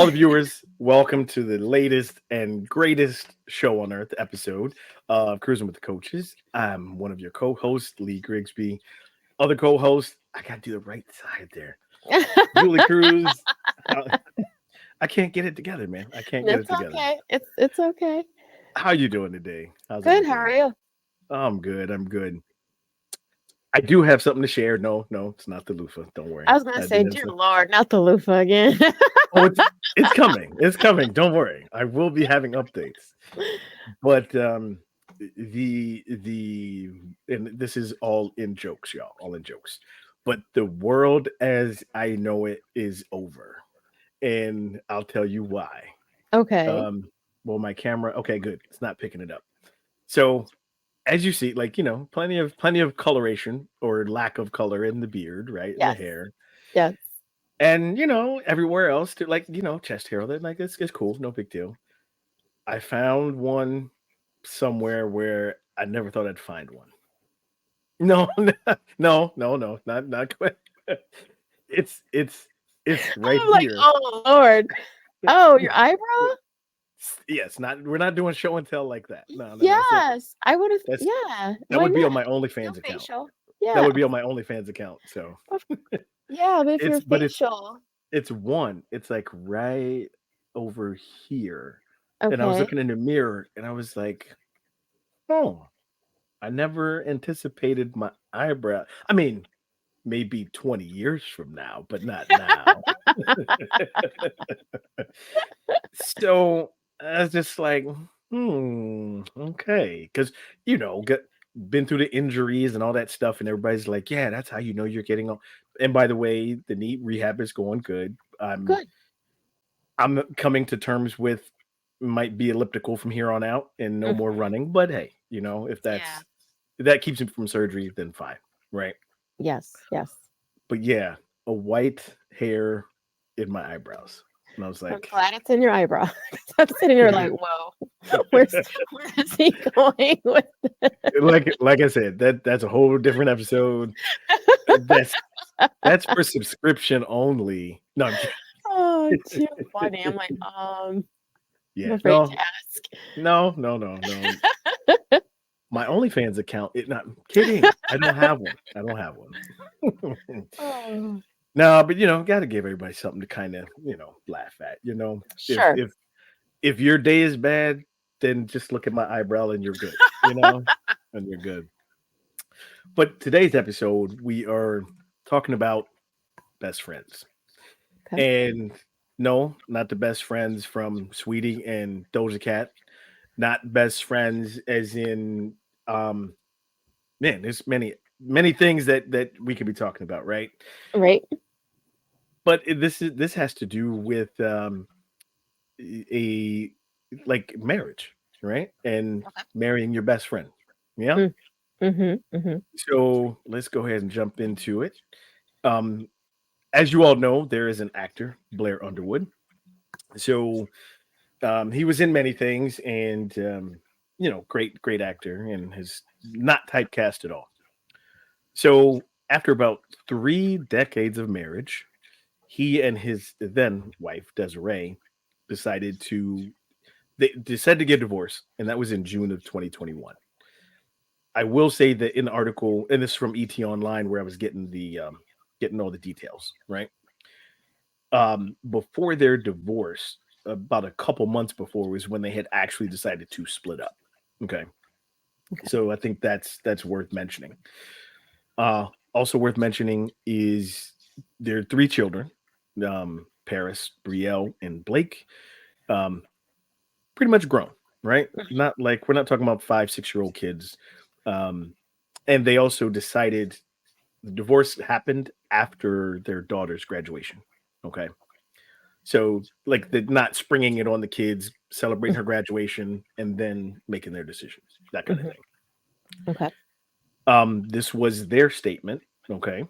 all the viewers, welcome to the latest and greatest show on earth episode of Cruzin With The Coaches. I'm one of your co-hosts, Lee Grigsby. Other co-host, I got to do the right side there. Julie Cruz. I can't get it together, man. I can't get it It's together. okay. It's okay. How you doing today? How's Good. How are everything? you? I'm good. I'm good. I do have something to share. No, it's not the loofah. Don't worry. I was gonna I say, do have dear some- Lord, not the loofah again. Oh, it's coming. It's coming. Don't worry. I will be having updates. But the and this is all in jokes, y'all. All in jokes. But the world as I know it is over. And I'll tell you why. Okay. Well, my camera, okay, good. It's not picking it up. So as you see, plenty of coloration or lack of color in the beard, right? In the Yes. hair. Yes. And everywhere else to chest hair, like it's cool, no big deal. I found one somewhere where I never thought I'd find one. No, no, not quite. It's right I'm like, here. oh Lord. Oh, your eyebrow? Yes, we're not doing show and tell like that. No. Yes. I would have. That's Yeah. that Why would be on not? my No OnlyFans account. facial. That Yeah. would be on my OnlyFans account. So Yeah, but if you're but facial. it's like right over here. And I was Okay. looking in the mirror and I was like, oh, I never anticipated my eyebrow. I mean, maybe 20 years from now, but not now. So I was just like, okay. Because, been through the injuries and all that stuff. And everybody's like, yeah, that's how you know you're getting on. And by the way, the knee rehab is going good. Good. I'm coming to terms with might be elliptical from here on out and no more running. But hey, if that keeps him from surgery, then fine. Right. Yes. Yes. But yeah, a white hair in my eyebrows. And I was I'm like, glad it's in your eyebrow. I'm sitting here like, whoa, where is he going with like I said, that's a whole different episode. That's for subscription only. No, I'm kidding. Oh, too funny. I'm like, Yeah, I'm afraid to ask. no. My OnlyFans account. Not kidding. I don't have one. Oh, No, but got to give everybody something to kind of laugh at. sure. If your day is bad, then just look at my eyebrow and you're good. And you're good. But today's episode, we are talking about best friends. Okay. And no, not the best friends from Sweetie and Doja Cat. Not best friends as in man, there's many things that we could be talking about, right? Right. But this has to do with a like marriage, right? And marrying your best friend. Yeah. Mm-hmm. So let's go ahead and jump into it. As you all know, there is an actor, Blair Underwood. So he was in many things and great actor and has not typecast at all. So after about 3 decades of marriage, he and his then wife, Desiree, they decided to get divorced, and that was in June of 2021. I will say that in the article, and this is from ET Online, where I was getting getting all the details, right? Before their divorce, about a couple months before, was when they had actually decided to split up. Okay. So I think that's worth mentioning. Also worth mentioning is their 3 children, Paris, Brielle, and Blake. Pretty much grown, right? Not like we're not talking about 5-6-year-old kids. And they also decided the divorce happened after their daughter's graduation. Okay. So like they're not springing it on the kids, celebrating her graduation, and then making their decisions, that kind of thing. Okay. This was their statement. Okay.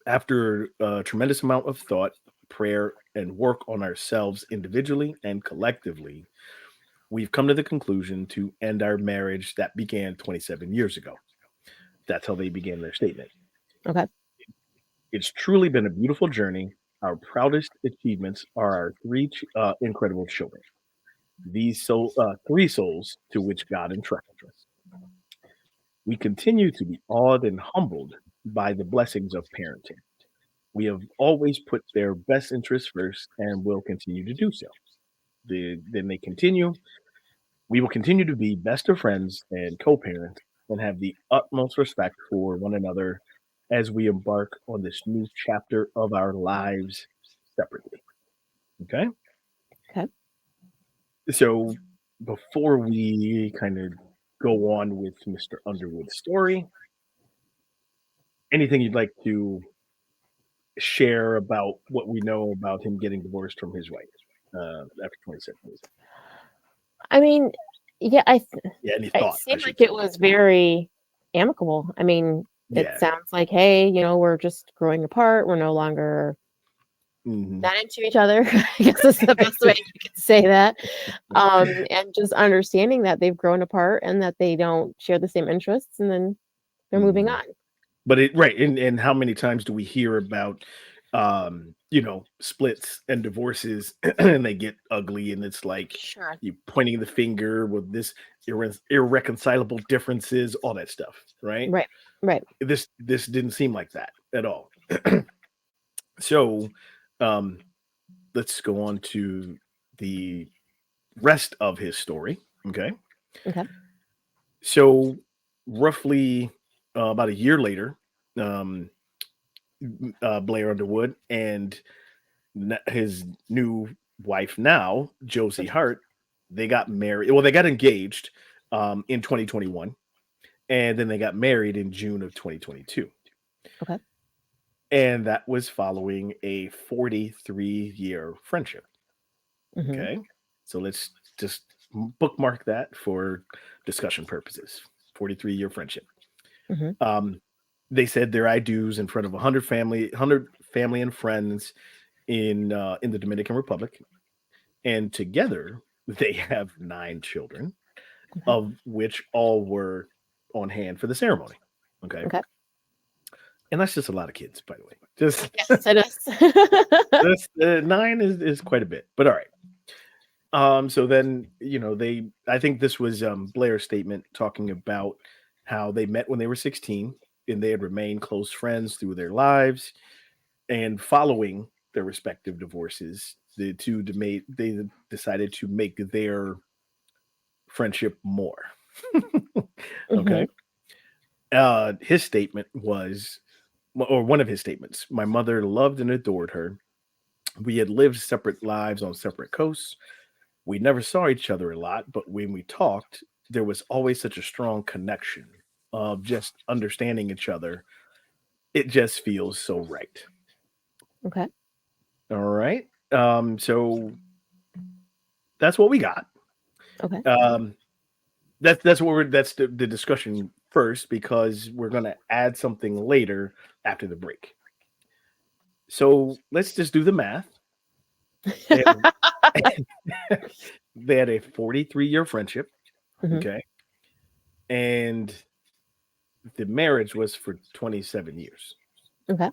After a tremendous amount of thought, prayer, and work on ourselves individually and collectively, we've come to the conclusion to end our marriage that began 27 years ago. That's how they began their statement. Okay. It's truly been a beautiful journey, Our proudest achievements are our incredible children. Three souls to which God entrusted us. We continue to be awed and humbled by the blessings of parenting. We have always put their best interests first and will continue to do so. Then they continue. We will continue to be best of friends and co parents and have the utmost respect for one another as we embark on this new chapter of our lives separately. Okay. Okay. So before we kind of go on with Mr. Underwood's story, anything you'd like to share about what we know about him getting divorced from his wife after 27 years? I mean, yeah, Yeah, any it thoughts? seemed like it was very amicable. I mean, it Yeah. sounds like, hey, we're just growing apart. We're no longer Mhm. not into each other. I guess that's the best way you could say that. And just understanding that they've grown apart and that they don't share the same interests, and then they're moving Mhm. on. But and how many times do we hear about splits and divorces and they get ugly and it's like Sure. you pointing the finger with this irreconcilable differences, all that stuff, right? Right. Right. This didn't seem like that at all. So um let's go on to the rest of his story. Okay. Okay. So roughly about a year later, um Blair Underwood and his new wife now, Josie Hart, they got married. Well, they got engaged in 2021, and then they got married in June of 2022. Okay. And that was following a 43-year friendship. Mm-hmm. Okay. So let's just bookmark that for discussion purposes. 43-year friendship. Mm-hmm. Um, they said their I do's in front of 100 family and friends in the Dominican Republic, and together they have 9 children, Okay. of which all were on hand for the ceremony. Okay, Okay. and that's just a lot of kids, by the way. Just Yes, it is. this 9 is quite a bit, but all right. So then I think this was Blair's statement talking about how they met when they were 16 and they had remained close friends through their lives. And following their respective divorces, they decided to make their friendship more. Mm-hmm. Okay. His statement was, or one of his statements, my mother loved and adored her. We had lived separate lives on separate coasts. We never saw each other a lot, but when we talked, there was always such a strong connection of just understanding each other. It just feels so right. Okay. All right. So that's what we got. Okay. Um, that's the discussion first because we're gonna add something later after the break. So let's just do the math. They they had a 43-year friendship, Mm-hmm. okay, and the marriage was for 27 years. Okay.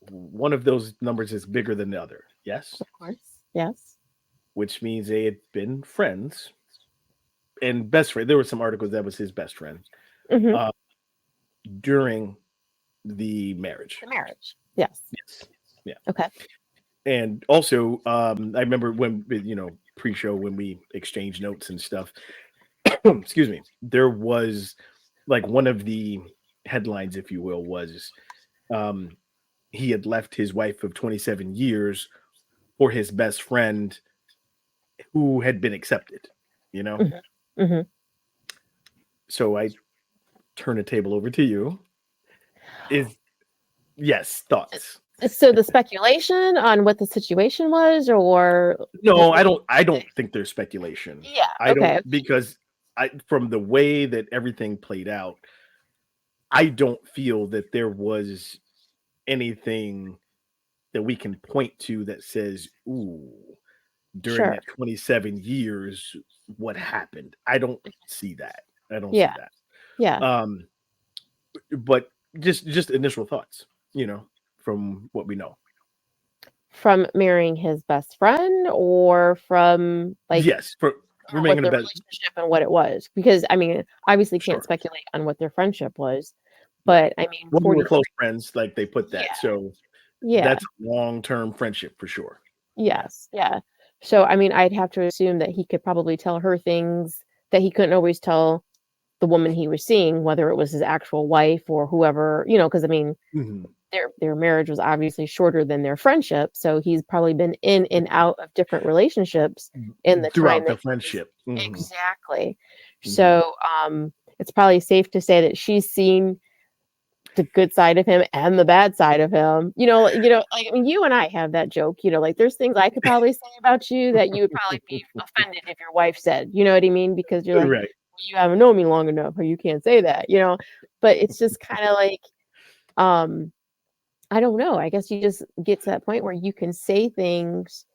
One of those numbers is bigger than the other, yes, Of course. Yes. which means they had been friends and best friend. There were some articles that was his best friend Mm-hmm. uh, during the marriage. The marriage. Yes. Yes, yeah. Okay. And also, I remember when pre-show when we exchanged notes and stuff. Excuse me. There was like one of the headlines, if you will, was um, he had left his wife of 27 years for his best friend who had been accepted. You know, Mm-hmm. Mm-hmm. so I turn the table over to you. Is yes, thoughts? So the speculation on what the situation was, or No, what I do don't. you I don't think? think there's speculation. Yeah. I don't Okay. because I from the way that everything played out, I don't feel that there was anything that we can point to that says, "Ooh, during Sure. that 27 years, what happened?" I don't see that. I don't see Yeah. that. Yeah. Um, but just initial thoughts, from what we know. From marrying his best friend, or from like Yes, for what remaining in their bed. relationship and what it was? Because I mean, obviously can't Sure. speculate on what their friendship was, Right. but I mean, When we were 43. close friends, like they put Yeah, that. So yeah, that's long-term friendship for sure. Yeah. yes, yeah. So I mean, I'd have to assume that he could probably tell her things that he couldn't always tell the woman he was seeing, whether it was his actual wife or whoever, because I mean, Mhm. their marriage was obviously shorter than their friendship, so he's probably been in and out of different relationships in the time Throughout that the he was. friendship. Exactly. Mhm. So it's probably safe to say that she's seen the good side of him and the bad side of him. Like I mean, you and I have that joke. Like there's things I could probably say about you that you would probably be offended if your wife said. You know what I mean? Because you're like, Right. you haven't known me long enough, or you can't say that. But it's just kind of like, um, I don't know. I guess you just get to that point where you can say things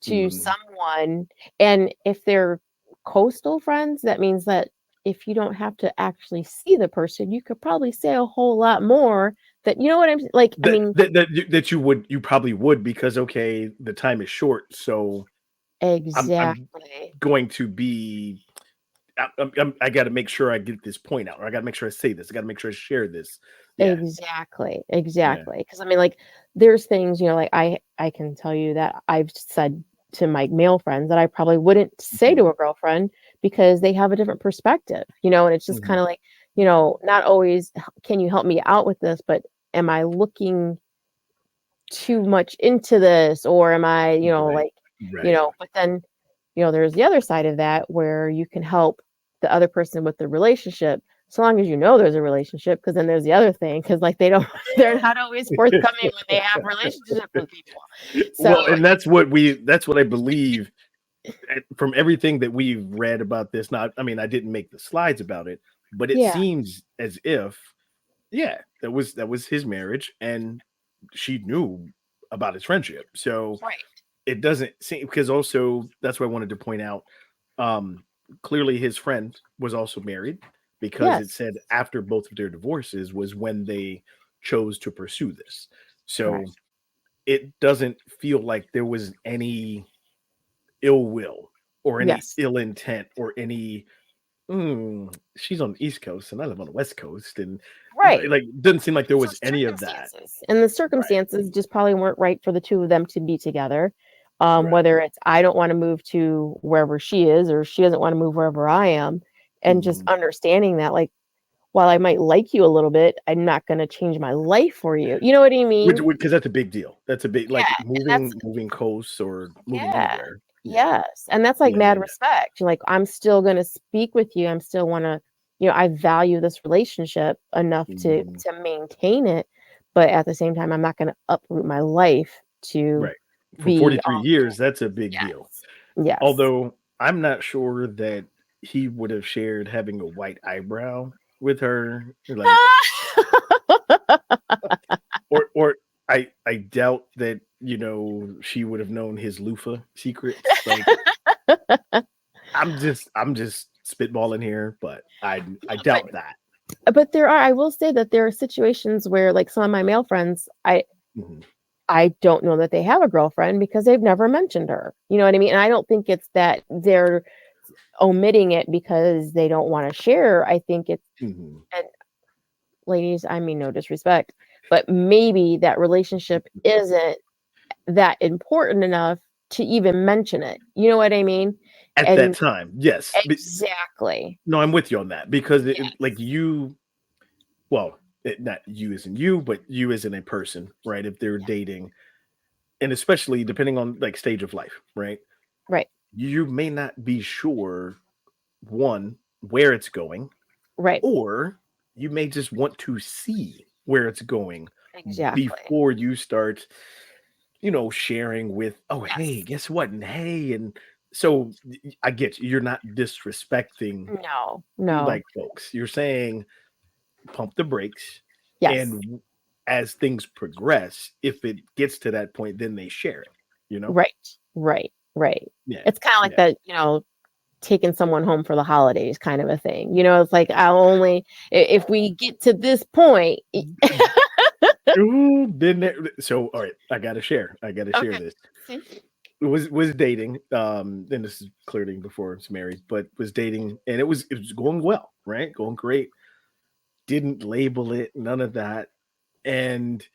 to Mhm. someone, and if they're coastal friends, that means that if you don't have to actually see the person, you could probably say a whole lot more that, you know what I'm like, I That mean, you probably would because, okay, the time is short, so I'm exactly. going to be I gotta make sure I get this point out, or I gotta make sure I say this, I gotta make sure I share this. Yeah. Exactly, Yeah. exactly. Because I mean, like, there's things, like I can tell you that I've said to my male friends that I probably wouldn't say Mhm. to a girlfriend because they have a different perspective, and it's just kind Mhm. of like, not always, can you help me out with this, but am I looking too much into this, or am I, Right. like, Right. but then, there's the other side of that where you can help the other person with the relationship, so long as there's a relationship, because then there's the other thing, because like they're not always forthcoming when they have relationships with people. So Well, and that's what I believe from everything that we've read about this. Not, I mean, I didn't make the slides about it, but it yeah, seems as if, yeah, that was his marriage, and she knew about his friendship. So right, it doesn't seem, because also that's what I wanted to point out. Um, Clearly his friend was also married, because it yes, said after both of their divorces was when they chose to pursue this. So correct, it doesn't feel like there was any ill will or any yes. ill intent or any she's on the East Coast and I live on the West Coast, and Right. like doesn't seem like there It's was just any of that. circumstances, and the Right. circumstances just probably weren't right for the two of them to be together. Right. Whether it's I don't want to move to wherever she is, or she doesn't want to move wherever I am, and just Mhm. understanding that, like, while I might like you a little bit, I'm not going to change my life for you. You know what I Which mean? because that's a big deal. That's a big, Yeah, like, and that's moving coasts or moving yeah, anywhere. Yeah. yes, and that's like Yeah, mad yeah, respect. Like, I'm still going to speak with you. I'm still want to, I value this relationship enough yeah. to Mhm. maintain it, but at the same time, I'm not going to uproot my life to Right. For be 43 years, that's a big deal. yes, yes. Although I'm not sure that he would have shared having a white eyebrow with her, like, or I doubt that, she would have known his loofah secrets. Like, I'm just spitballing here, but I but doubt that. I will say that there are situations where, like, some of my male friends, Mhm. I don't know that they have a girlfriend because they've never mentioned her. You know what I mean? And I don't think it's that they're omitting it because they don't want to share. I think it's, Mhm. and ladies, I mean no disrespect, but maybe that relationship isn't that important enough to even mention it. You know what I mean? At that And time, yes. exactly. No, I'm with you on that because like Yes. you, well, not you as in you, but you as in a person, right? If they're Yeah. dating, and especially depending on like stage of life, right? Right. You may not be sure, one, where it's going, Right. or you may just want to see where it's going Exactly. before you start, sharing with, oh, hey, Yes. guess what? And hey, and so I get you. You're not disrespecting No. No. like folks. You're saying pump the brakes, and Yes. as things progress, if it gets to that point, then they share it, you know? Right. Right. Right. Yeah. It's kind of like Yeah. that, taking someone home for the holidays kind of a thing. It's like, I'll only if we get to this point. Ooh, been there. So, all right, I gotta share. I gotta share Okay. this. See? Was dating, and this is clearly before I was married, but was dating, and it was going well, right? Going great. Didn't label it, none of that, and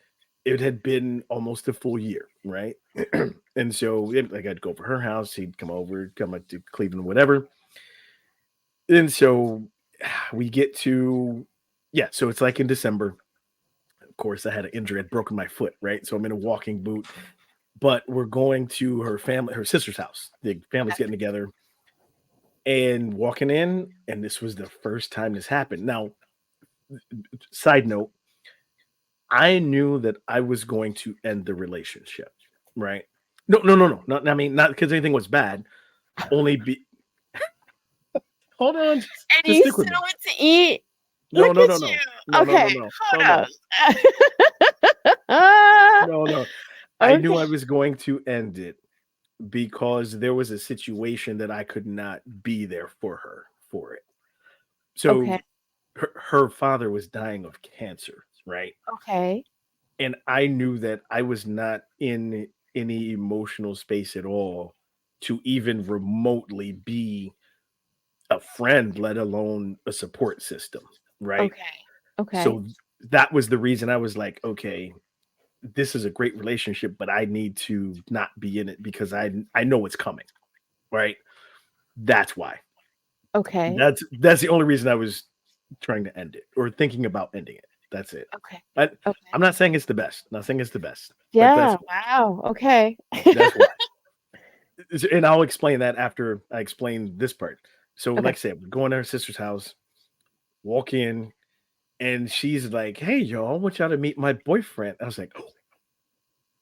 it had been almost a full year, right? And so, like, I'd go over her house, he'd come over, come up to Cleveland, whatever. And so we get to, yeah, so it's like in December. Of course, I had an injury, I'd broken my foot, right? So I'm in a walking boot, but we're going to her family, her sister's house. The family's getting together and walking in, and this was the first time this happened. Now, side note, I knew that I was going to end the relationship, right? No, no, no, no. Not, I mean, not because anything was bad. Only be. Hold on, And just you stick with still me. went to eat. No, Look no, at no, no, you. no, no, no, Okay, no, no, no, hold on. no, no. I knew Okay. I was going to end it because there was a situation that I could not be there for her for it. So Okay. her father was dying of cancer, right? Okay. And I knew that I was not in any emotional space at all to even remotely be a friend, let alone a support system, right? Okay. Okay. So that was the reason I was like, okay, this is a great relationship, but I need to not be in it because I know it's coming, right? That's why. Okay. That's the only reason I was trying to end it or thinking about ending it. That's it. Okay. I, Okay. I'm not saying it's the best. Not saying it's the best, but Yeah. Wow. Okay. that's why. And I'll explain that after I explain this part. So, like Okay. I said, we're going to her sister's house, walk in, and she's like, "Hey, y'all, I want y'all to meet my boyfriend." I was like, "Oh,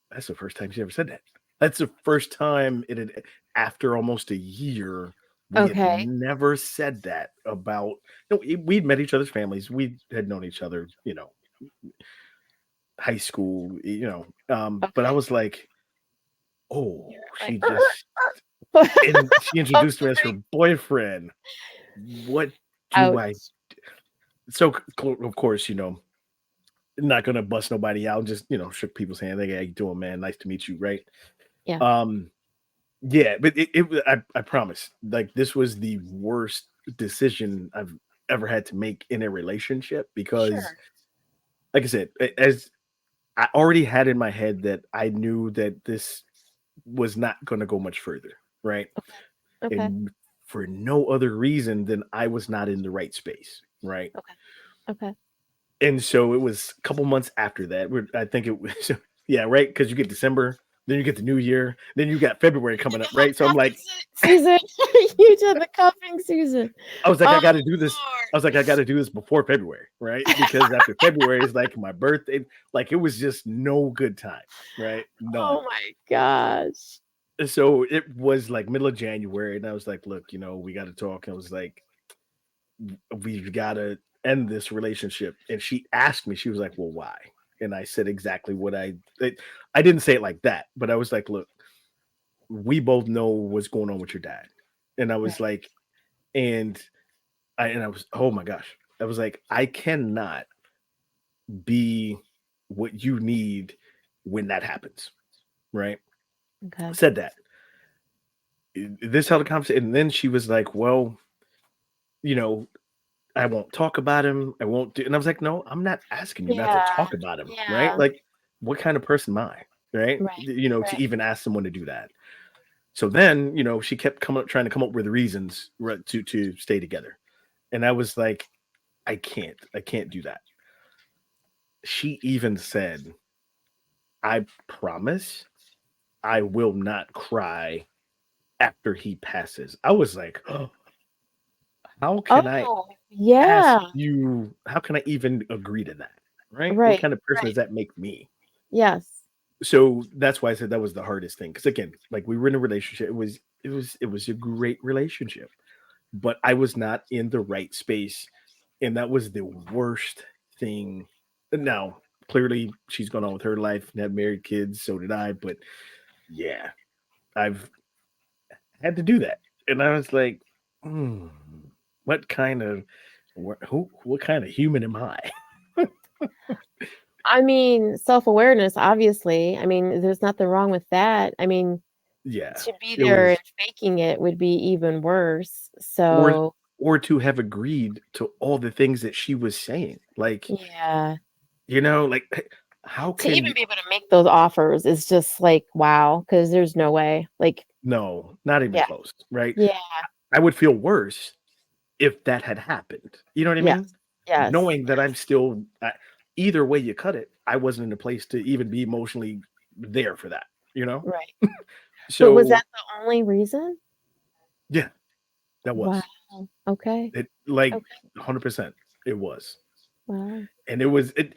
that's the first time she ever said that." That's the first time it had, after almost a year, we had Okay. never said that about. No, we'd met each other's families. We had known each other, high school, but I Okay. was like, "Oh, You're she like, just," and she I'm introduced me as her sorry. boyfriend. What do I Ouch. so of course, not gonna bust nobody out, just shook people's hand. Like, "How you doing, man? Nice to meet you," right? Yeah. Um, yeah, but I promise, like, this was the worst decision I've ever had to make in a relationship because, Sure. like I said, as I already had in my head that I knew that this was not gonna go much further, right? Okay. Okay. And for no other reason than I was not in the right space, right? Okay. Okay. And so it was a couple months after that. I think it was, yeah, right. Because you get December, then you get the New Year, then you got February You did coming the up, whole right? So I'm cuffing like, season. You did the cuffing season. I was like, I Oh got to do this. I was like, I got to do this before February, right? Lord. Because after February is like my birthday. Like, it was just no good time, right? None. Oh my gosh. And so it was like middle of January, and I was like, look, we got to talk. And I was like, we've got to end this relationship. And she asked me, she was like, well, why? And I said exactly what I didn't say it like that, but I was like, look, we both know what's going on with your dad. And I was Right. like, and I was, oh my gosh, I was like, I cannot be what you need when that happens. Right. Okay. Said that. This held a conversation. And then she was like, well, you know, I won't talk about him. I won't do, and I was like, no, I'm not asking you not to Yeah. talk about him, right? Yeah. Like, what kind of person am I, right? Right. To Right. even ask someone to do that. So then, she kept trying to come up with reasons, right, to stay together, and I was like, I can't do that. She even said, I promise, I will not cry after he passes. I was like, oh, how can I Oh, ask yeah. you? How can I even agree to that? Right? What Right. kind of person Right. does that make me? Yes. So that's why I said that was the hardest thing. Because again, like, we were in a relationship. It was a great relationship, but I was not in the right space, and that was the worst thing. Now, clearly, she's gone on with her life and had married kids. So did I. But yeah, I've had to do that, and I was like, hmm, what kind of what kind of human am I? I mean, self-awareness, obviously. I mean, there's nothing wrong with that. I mean, Yeah, to be it there and was, faking it would be even worse. or So, to have agreed to all the things that she was saying. Like, yeah. like how To can even you? be able to make those offers is just like, wow, because there's no way. Like, No, not even yeah, close, right? yeah, I would feel worse if that had happened. You know what I yes, mean? yes, Knowing that I'm still either way you cut it, I wasn't in a place to even be emotionally there for that, you know? right. But was So, that the only reason? yeah, that Wow. was. Okay. It like Okay. 100% it was. Wow. And it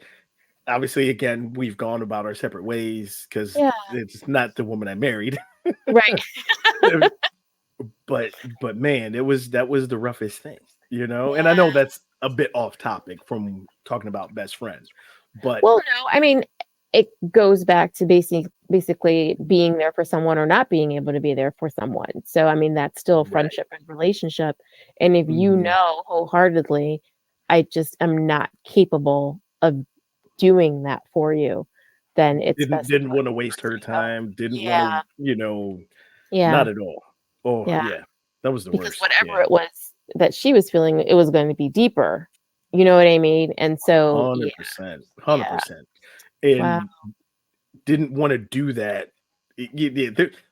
obviously again, we've gone about our separate ways cuz Yeah. it's not the woman I married. Right. But man, that was the roughest thing, you know? And I know Yeah. that's a bit off topic from talking about best friends, but Well, no, I mean, it goes back to basically being there for someone or not being able to be there for someone. So, I mean, that's still right. friendship and relationship. And if you Mhm. know wholeheartedly, I just am not capable of doing that for you, then it's best Didn't to let wanna the waste her person go. time, didn't wanna, Yeah. not Yeah. at all. Oh, Yeah. yeah. That was the Because worst. whatever Yeah. it was that she was feeling, it was going to be deeper. You know what I mean? And so, yeah, 100%, yeah. 100%. Wow. And didn't wanna do that.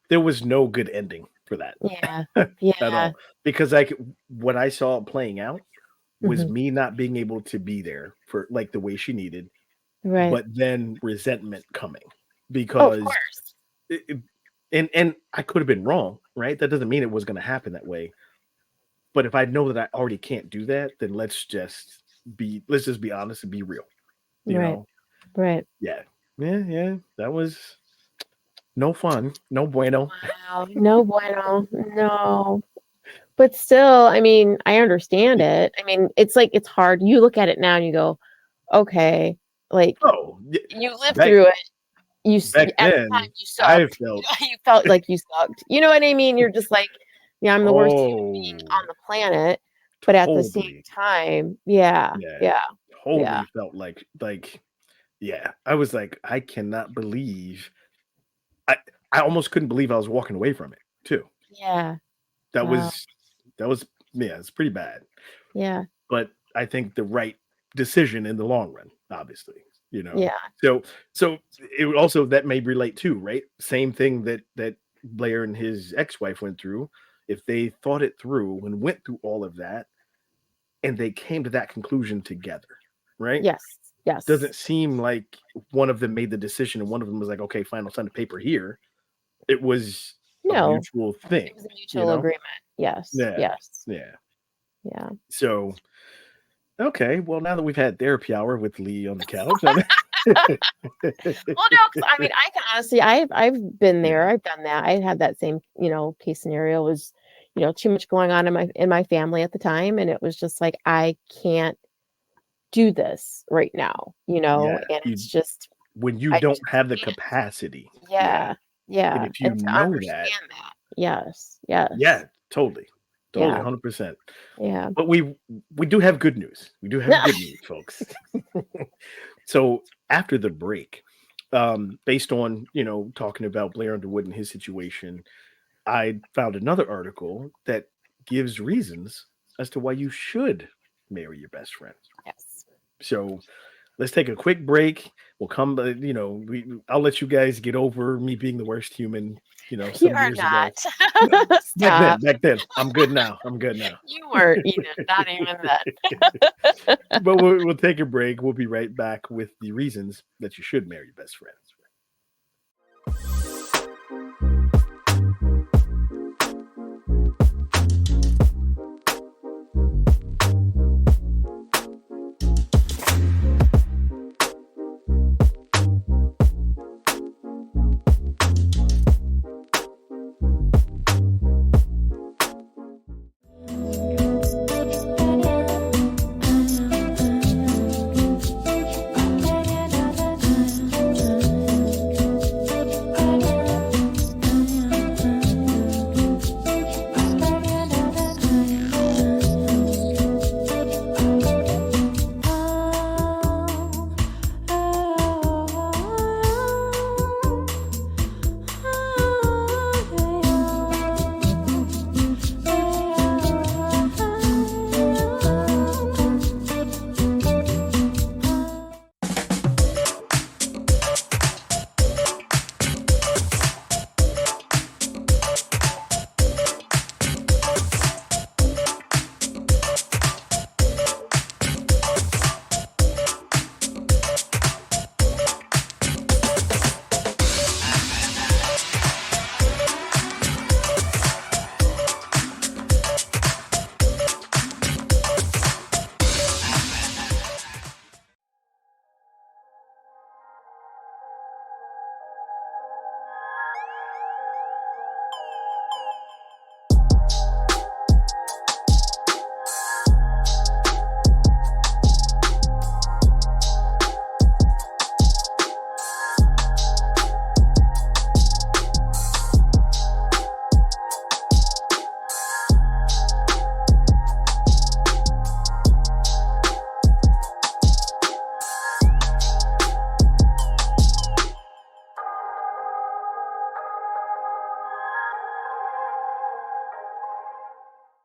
There was no good ending for that Yeah. at Yeah. all, because what I saw playing out was Mhm. me not being able to be there for, like, the way she needed, Right. but then resentment coming Oh, of because course. it and I could have been wrong, right? That doesn't mean it was gonna happen that way, but if I know that I already can't do that, then let's just be honest and be real, you Right. know? Right. Yeah. Yeah, yeah, that was no fun, no bueno. Wow. No bueno. No. But still, I mean, I understand it. I mean, it's like it's hard. You look at it now and you go, okay, like Oh, you lived back through it. back At the time then, you I sucked. felt You felt like you sucked. You know what I mean? You're just like, yeah, I'm the worst human being oh, on the planet. But at the same totally. time, yeah, Yeah, yeah, yeah, totally felt like yeah, I was like, "I cannot believe." I I almost couldn't believe I was walking away from it too. yeah. That Wow. was that was yeah, it's pretty bad, Yeah, but I think the right decision in the long run, obviously, you know? yeah. So it would also that may relate too, right? Same thing that Blair and his ex-wife went through. If they thought it through and went through all of that and they came to that conclusion together, right? Yes, yes. Doesn't seem like one of them made the decision and one of them was like, "Okay, final sign of paper here." It was a No, mutual thing, it was a you mutual know? Mhm. agreement. Yes, Yeah, yes, yeah. yeah. So, okay, well, now that we've had therapy hour with Lee on the couch, Well, no, because I mean, I can honestly, I've been yeah, there. I've done that. I had that same, case scenario. Was, too much going on in my family at the time, and it was just like I can't do this right now, yeah, and you it's just when you I don't just have the can't. capacity, yeah, Yeah, and yeah, if you and to know that, understand that. Yes, yes, yeah, totally, totally, yeah, 100%. yeah. But we do have good news. We do have good news, folks. So, after the break, based on, talking about Blair Underwood and his situation, I found another article that gives reasons as to why you should marry your best friend. Yes. So let's take a quick break. We'll come, I'll let you guys get over me being the worst human, You some are years ago. not. Uh, Stop. back then, I'm good now. I'm good now. You weren't even, not even then. But we'll take a break. We'll be right back with the reasons that you should marry your best friend.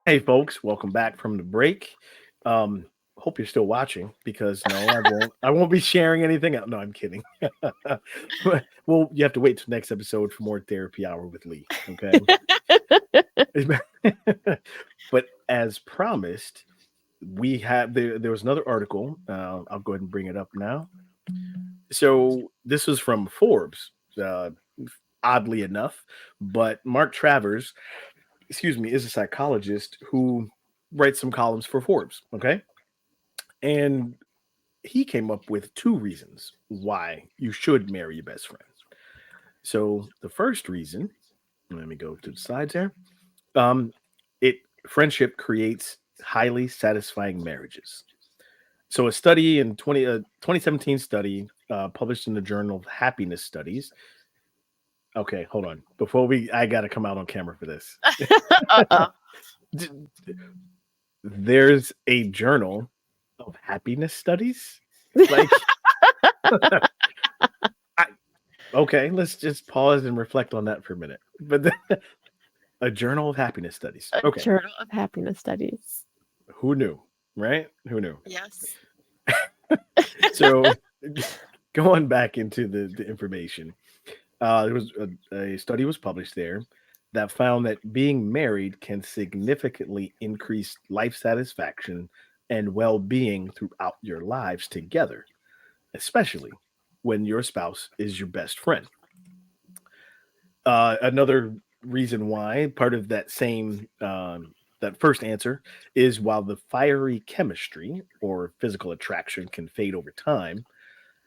Hey, folks, welcome back from the break. Um, Hope you're still watching because no, I won't. I won't be sharing anything. No, I'm kidding. Well, you have to wait till next episode for more therapy hour with Lee. Okay. But as promised, we have there was another article. I'll go ahead and bring it up now. So this was from Forbes. Uh, Oddly enough, but Mark Travers, excuse me, is a psychologist who writes some columns for Forbes. Okay. And he came up with two reasons why you should marry your best friend. So the first reason, let me go to the sides here. Um, it Friendship creates highly satisfying marriages. So a study in 2017 study published in the Journal of Happiness Studies. Okay, hold on. I got to come out on camera for this. Uh-oh. There's a journal of happiness studies. Like, okay, let's just pause and reflect on that for a minute. But a journal of happiness studies. A Okay, Journal of Happiness Studies. who knew, right? Who knew? Yes. So, going back into the information, there was a study was published there that found that being married can significantly increase life satisfaction and well-being throughout your lives together, especially when your spouse is your best friend. Another reason why, part of that same that first answer, is while the fiery chemistry or physical attraction can fade over time,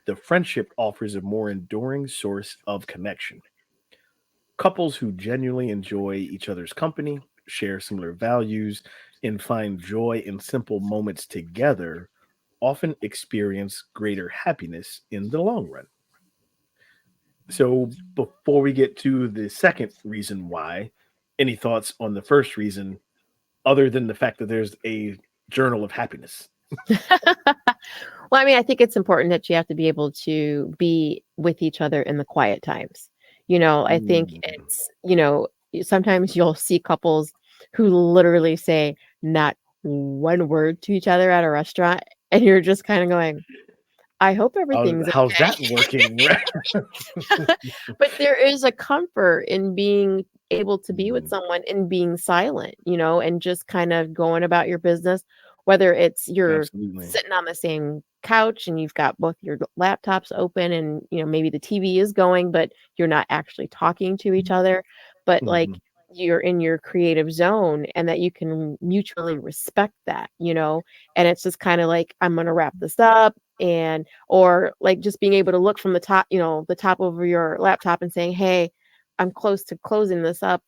the friendship offers a more enduring source of connection. Couples who genuinely enjoy each other's company, share similar values, and find joy in simple moments together often experience greater happiness in the long run. So, before we get to the second reason why, any thoughts on the first reason other than the fact that there's a journal of happiness? Well, I mean, I think it's important that you have to be able to be with each other in the quiet times. I think Mm. it's, sometimes you'll see couples who literally say not one word to each other at a restaurant, and you're just kind of going, I hope everything's How's okay. that working? Right? But there is a comfort in being able to be with Mm, someone and being silent, and just kind of going about your business, whether it's you're absolutely. sitting on the same couch and you've got both your laptops open and, maybe the TV is going, but you're not actually talking to each other, but like Mhm. you're in your creative zone and that you can mutually respect that, and it's just kind of like, I'm going to wrap this up and or like just being able to look from the top, the top over your laptop and saying, hey, I'm close to closing this up,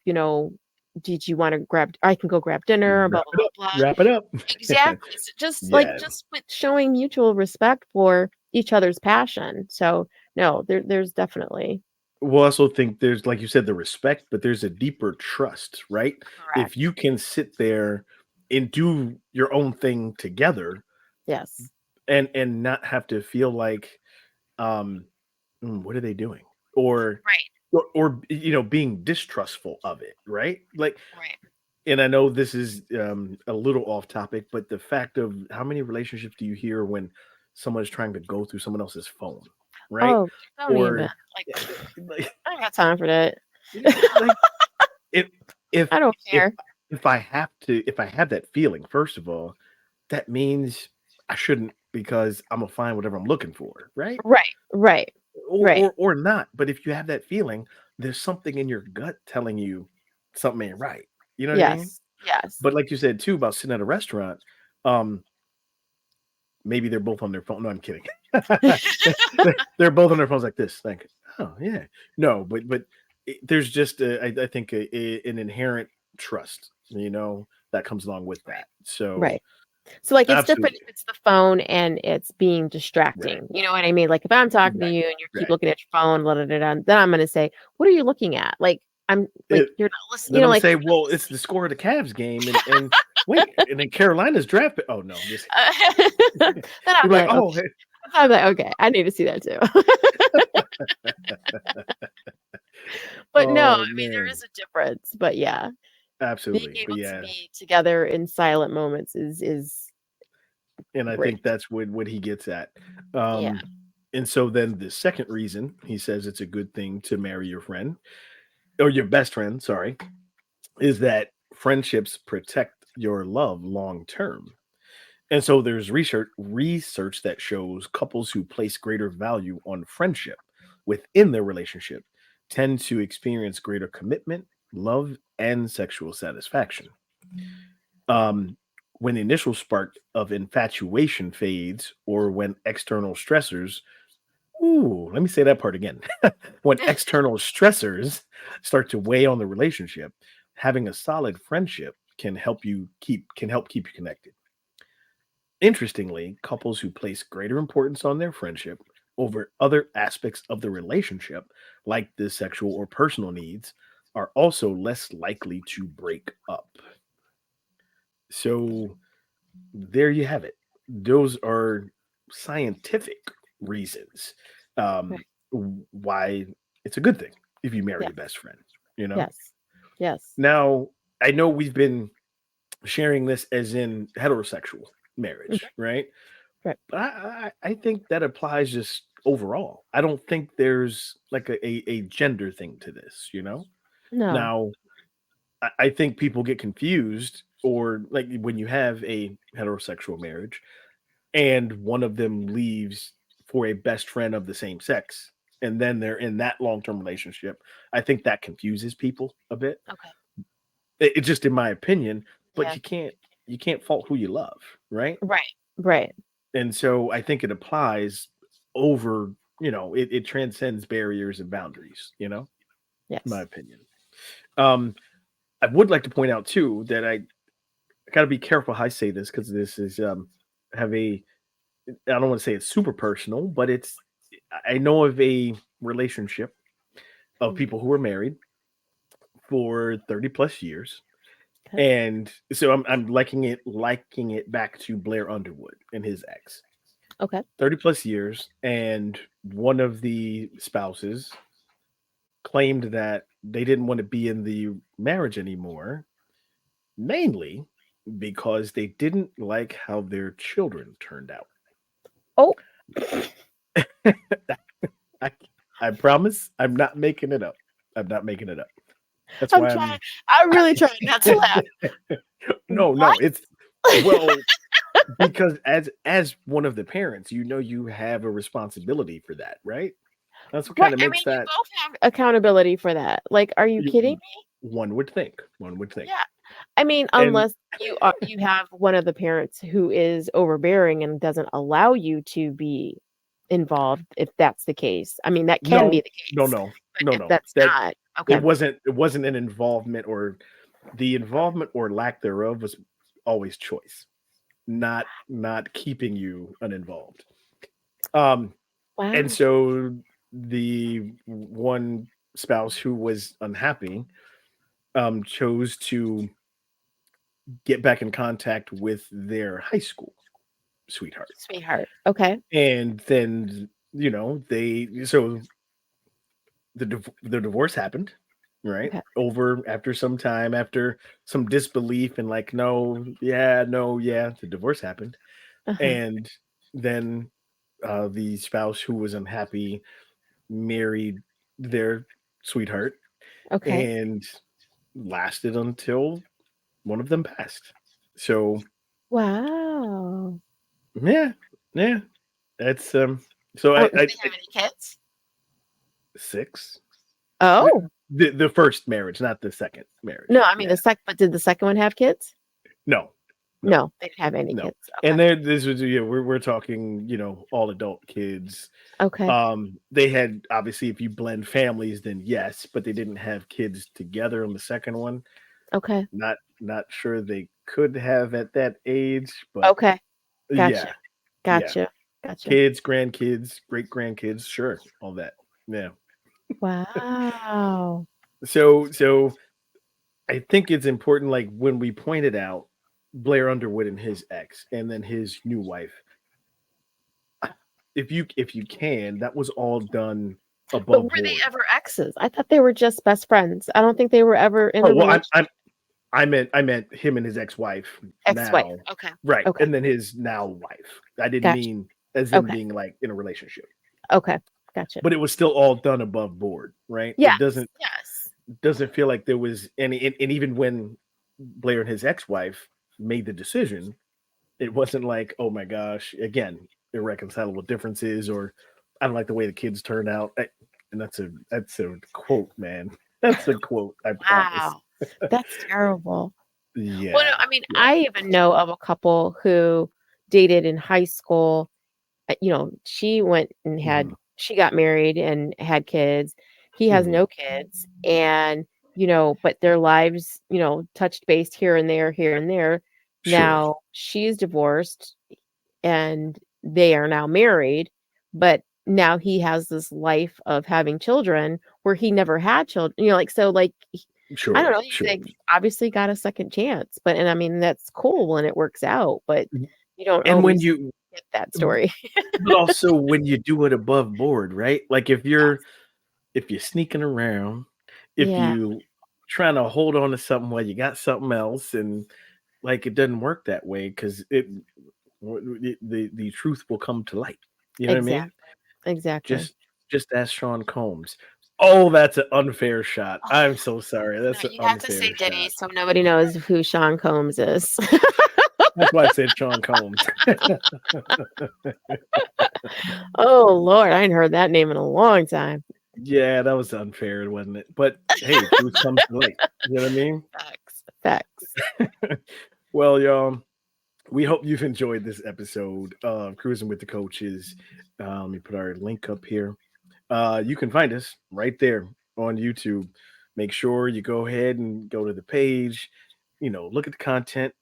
did you want to I can go grab dinner, blah Wrap blah it up. blah blah. Wrap it up. Exactly. So Yeah. just with showing mutual respect for each other's passion. So no, there's definitely Well, I also think there's, like you said, the respect, but there's a deeper trust, right? If correct. you can sit there and do your own thing together Yes. and not have to feel like, um, what are they doing? Or Right. being distrustful of it, right? Like, Right. and I know this is a little off topic, but the fact of how many relationships do you hear when someone's trying to go through someone else's phone, right? Oh, don't even. Or Like, like, I don't got time for that. like if if I don't if care. if I have that feeling, first of all, that means I shouldn't because I'm gonna find whatever I'm looking for, right? Right. Right. Or Right. or or not. But if you have that feeling, there's something in your gut telling you something ain't right. You know what I mean? Yes. Yes. But like you said too about sitting at a restaurant, um, maybe they're both on their phone. No, I'm kidding. They're both on their phones like this. Like, oh yeah, no, but there's just I think an inherent trust, that comes along with that. So Right. So, like, it's different absolutely if it's the phone and it's being right, distracting, you know what I mean? Like, if I'm talking to right, you and you keep right. looking at your phone, da, da, da, da, then I'm gonna say, "What are you looking at?" Like, I'm like, It, "You're not listening," then I'm gonna like, say, "You're not well, it's the score of the Cavs game, and wait, and then Carolina's draft. Oh no, just listening." Then I'll you're be like, like, oh, "Okay." hey. I'm like, "Okay, I need to see that too." But no, I Oh mean, there man. is a difference, but yeah. Being absolutely. But able to yeah, be together in silent moments is and I think great. that's what he gets at. Yeah. And so then the second reason he says it's a good thing to marry your friend or your best friend, sorry, is that friendships protect your love long term. And so there's research that shows couples who place greater value on friendship within their relationship tend to experience greater commitment, love, and sexual satisfaction. Um, when the initial spark of infatuation fades, or when external stressors, ooh, let me say that part again. When external stressors start to weigh on the relationship, having a solid friendship can help keep you connected. Interestingly, couples who place greater importance on their friendship over other aspects of the relationship, like the sexual or personal needs, are also less likely to break up. So there you have it. Those are scientific reasons Right. why it's a good thing if you marry Yes. your best friend, you know? Yes. Yes. Now, I know we've been sharing this as in heterosexual Mhm. marriage, right? Right. But I think that applies just overall. I don't think there's like a gender thing to this, you know? No. Now, I think people get confused or like when you have a heterosexual marriage and one of them leaves for a best friend of the same sex and then they're in that long-term relationship. I think that confuses people a bit. Okay. It's just in my opinion, but Yeah. you can't fault who you love, right? Right. Right. And so I think it applies over, it transcends barriers and boundaries, in my Yes. opinion. Um, I would like to point out too that I got to be careful how I say this because this is have a I don't want to say it's super personal, but I know of a relationship of Mm. people who were married for 30 plus years. Okay. And so I'm liking it back to Blair Underwood and his ex. Okay. 30 plus years, and one of the spouses claimed that they didn't want to be in the marriage anymore, mainly because they didn't like how their children turned out. Oh, I, I promise I'm not making it up. I'm not making it up. That's I'm why trying. I'm really trying not to laugh. no, What? no, it's well, because as one of the parents, you have a responsibility for that, right? That's what Right. kind of I makes mean, you that both have accountability for that. Like, are you kidding you, me? one would think. One would think. Yeah. I mean, And unless you have one of the parents who is overbearing and doesn't allow you to be involved, if that's the case. I mean, that can be no, the no, case. no, But no, if no. that's That not, okay. it wasn't an involvement or the involvement or lack thereof was always choice, not keeping you uninvolved. Um, and Wow. so the one spouse who was unhappy chose to get back in contact with their high school sweetheart. Sweetheart. Okay. And then, they so the divorce happened, right? Okay. Over after some time, after some disbelief and like, no, yeah, no, yeah, the divorce happened. Uh-huh. And then the spouse who was unhappy married their sweetheart Okay. and lasted until one of them passed. So Wow. yeah, yeah, that's so Oh, did I they have any kids? six. Oh. The first marriage, not the second No, marriage. I mean Yeah. but did the second one have kids? No. No. No, they didn't have any No. kids. And Okay. then this was we're talking, all adult kids. Okay. They had obviously if you blend families, then yes, but they didn't have kids together on the second one. Okay. Not sure they could have at that age, but Okay. Gotcha. yeah, yeah. Gotcha. Gotcha. Kids, grandkids, great grandkids, sure, all that. Yeah. Wow. So I think it's important, like when we pointed out Blair Underwood and his ex, and then his new wife. If you can, that was all done But above were they board. ever exes? I thought they were just best friends. I don't think they were ever in Oh a well, relationship. I meant him and his ex-wife Ex-wife. now. Okay. Right. Okay. And then his now wife. I didn't Gotcha. mean as them Okay. being like in a relationship. Okay. Gotcha. But it was still all done above board, right? It Yes. doesn't Yes. feel like there was any, and even when Blair and his ex-wife made the decision, it wasn't like, oh my gosh, again, irreconcilable differences, or I don't like the way the kids turned out. And that's a quote, man. That's a quote, I promise. Wow. That's terrible. Well, no, Yeah. I mean, Yeah. I even know of a couple who dated in high school. She went and Mhm. she got married and had kids. He has Mhm. no kids. And, but their lives, touched base here and there, here and there. Sure. Now she's divorced and they are now married, but now he has this life of having children where he never had children, I don't Sure. know, he's Sure. like obviously got a second chance, and I mean that's cool when it works out, but you don't And when always you get that story. but also when you do it above board, right? Like Yes. if you're sneaking around, if Yeah, you trying to hold on to something while you got something else, and like it doesn't work that way because the truth will come to light. You know what I mean? exactly. Exactly. Just ask Sean Combs. Oh, that's an unfair shot. Oh, I'm so sorry. no, That's an you have to say unfair Diddy shot. so nobody knows who Sean Combs is. That's why I said Sean Combs. Oh Lord, I hadn't heard that name in a long time. Yeah, that was unfair, wasn't it? But hey, truth comes to light. You know what I mean? Facts. Facts. Well, y'all, we hope you've enjoyed this episode of Cruising with the Coaches. Let me put our link up here. You can find us right there on YouTube. Make sure you go ahead and go to the page, look at the content,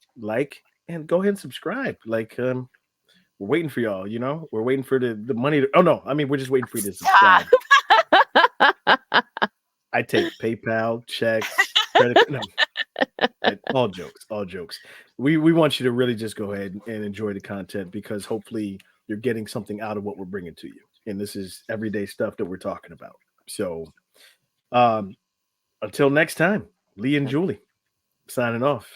and go ahead and subscribe. We're waiting for y'all, we're waiting for the money to, oh no, I mean, we're just waiting for you to Stop. subscribe. I take PayPal, checks, credit. No, all jokes, all jokes. We want you to really just go ahead and enjoy the content because hopefully you're getting something out of what we're bringing to you. And this is everyday stuff that we're talking about. So, um, until next time, Lee and Julie signing off.